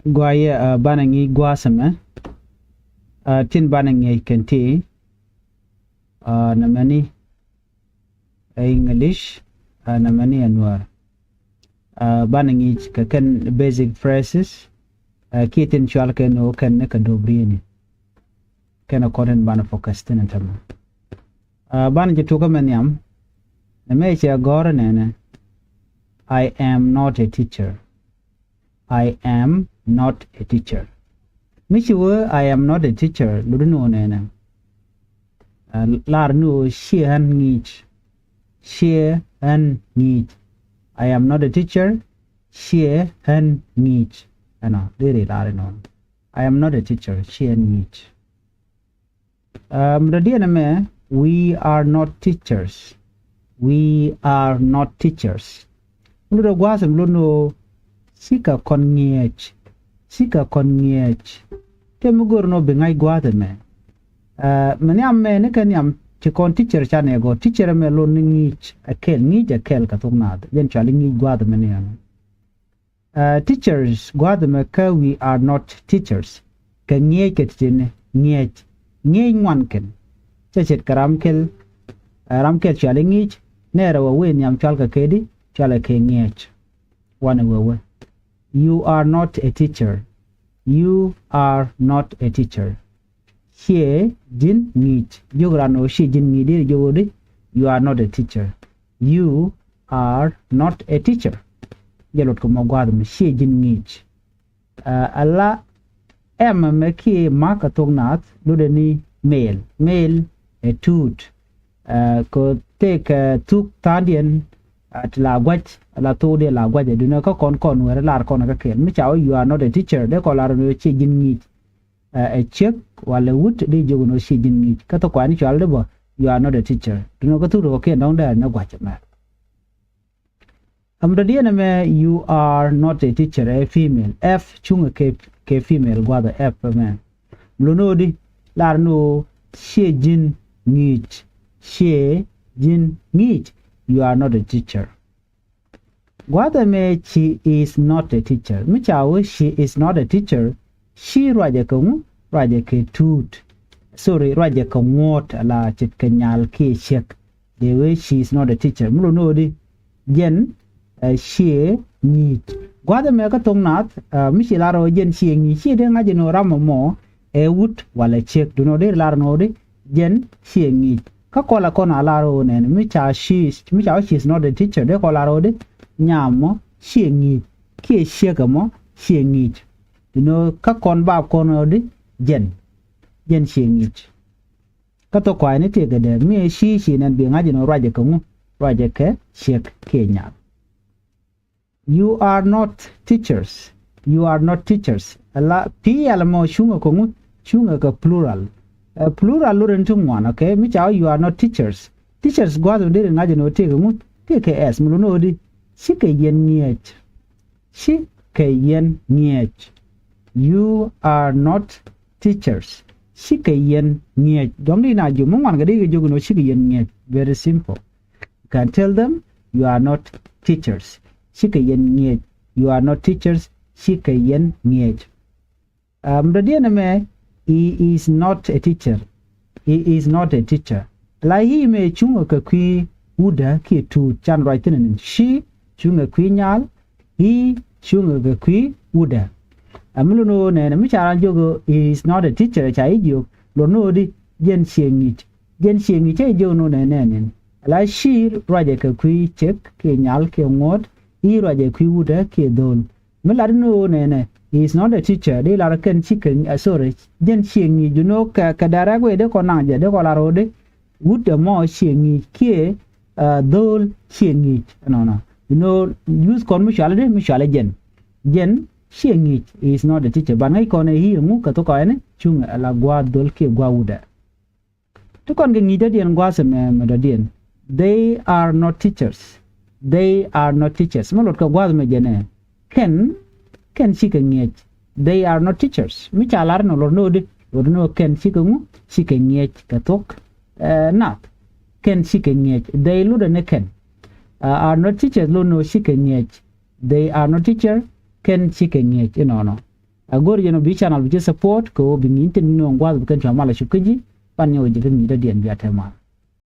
Guaya banangi guasame tin banangi kenti namani English namani Nuer banangi kaken basic phrases kitin chwal ken o ken ne kadobrini ken akoden bana focus tin tama ban je tuka menyam na meche agora nene I am not a teacher. I am not a teacher. Michiwe I am not a teacher. Luduno nene. Lar no shehan ngich. Shehan ngich. I am not a teacher. Shehan ngich. Ano, diri lar no. I am not a teacher. Shehan ngich. Mradiana me, we are not teachers. We are not teachers. Ludo gwasem luno sika kon ngech te mugor no bengai gwade me manyam me ne kanyam ti kon teacher chane go teacher me lo ngich akel ka Thok Nath yen chali ngich gwade me ne teachers gwade me ka we are not teachers ka ngech ke tine ngech ngwan ken chet karamkel chali ngich ne rawa we nyam chal ka kedi chala ke ngech wana wewe. You are not a teacher. You are not a teacher. She jin ngich. Jograno she jin ngidi jodi. You are not a teacher. You are not a teacher. Jelot ko magwad she jin ngich. Allah me ki maka Thok Nath ludeni male. Male a toot. Ko take tuk tadian at la gwach la to de la gwach de no ka kon wer lar kon ka ken mi chaw you are not a teacher de ko lar no chi jin ni a check wala wut de jogo no chi jin ni ka to kwani chal de bo you are not a teacher no ka tu ro ken dong de na gwach ma am de na me you are not a teacher a female f chunga ke female gwa the f man lo no di lar no chi jin ni you are not a teacher. Guadame she is not a teacher. Michawe she is not a teacher. She raja ke toot. Sorry, raja ka ngot la chit kanyal ke check. The way she is not a teacher. Mulo no di jen she need. Guadame ka Thok Nath michilaro jen she ni she de ngaji no ramamo e wut wala check. Do no de lar no di jen she need. Ka kola kona laro nen micha she is not a teacher de kola ro de nyamo she ngi ke shega mo she ngi you know ka kon ba kono de jen she ngi ka to kwa ni te de mi she nen bi ngaji no raje ko raje ke shek ke nya. You are not teachers. You are not teachers. Ala pi ala mo shunga ko shunga ka plural. Plural luren tungwan, okay? Mi chao you are not teachers. Teachers gwado dire ngaje no te mu TKS mu no di shike yen niech. Shike yen niech. You are not teachers. Shike yen niech. Dongdi na ju mungwan ga de ju no shike yen niech. Very simple. You can tell them you are not teachers. Shike yen niech. You are not teachers. Shike yen niech. Mdadia me he is not a teacher. He is not a teacher. La he me chunga ka kwi uda ki tu chan right in she chunga kwi nyal he chunga ka kwi uda. Amulu no ne mi charan jogo he is not a teacher cha ijo lo no di jen siengi che jo no ne. La she raja ka kwi check ke nyal ke ngot he raja kwi uda ke dol. Mala no ne he is not a teacher. They are can chicken sorry. Then seeing you know Kadaragwe de Konanja de Colarode would the more seeing ke dole seeing it. No. You know, use commerciality, Michelle Jen seeing it is not a teacher. But I can hear Mukatokaine, chung a la gua dolke guauda. To congregate and guasam medadian. They are not teachers. They are not teachers. Moloka guasmejane. Ken chicken. They are not teachers. Micha alarno no ken chicken ka Thok Nath. Ken chicken. They luda ken. Are not teachers no chicken. They are not teacher. Ken chicken. No. agor jeno bi channel bi support ko bi ngintin no ngwaz bi kan chamala shukaji pan yo jigen mi da dien bi atema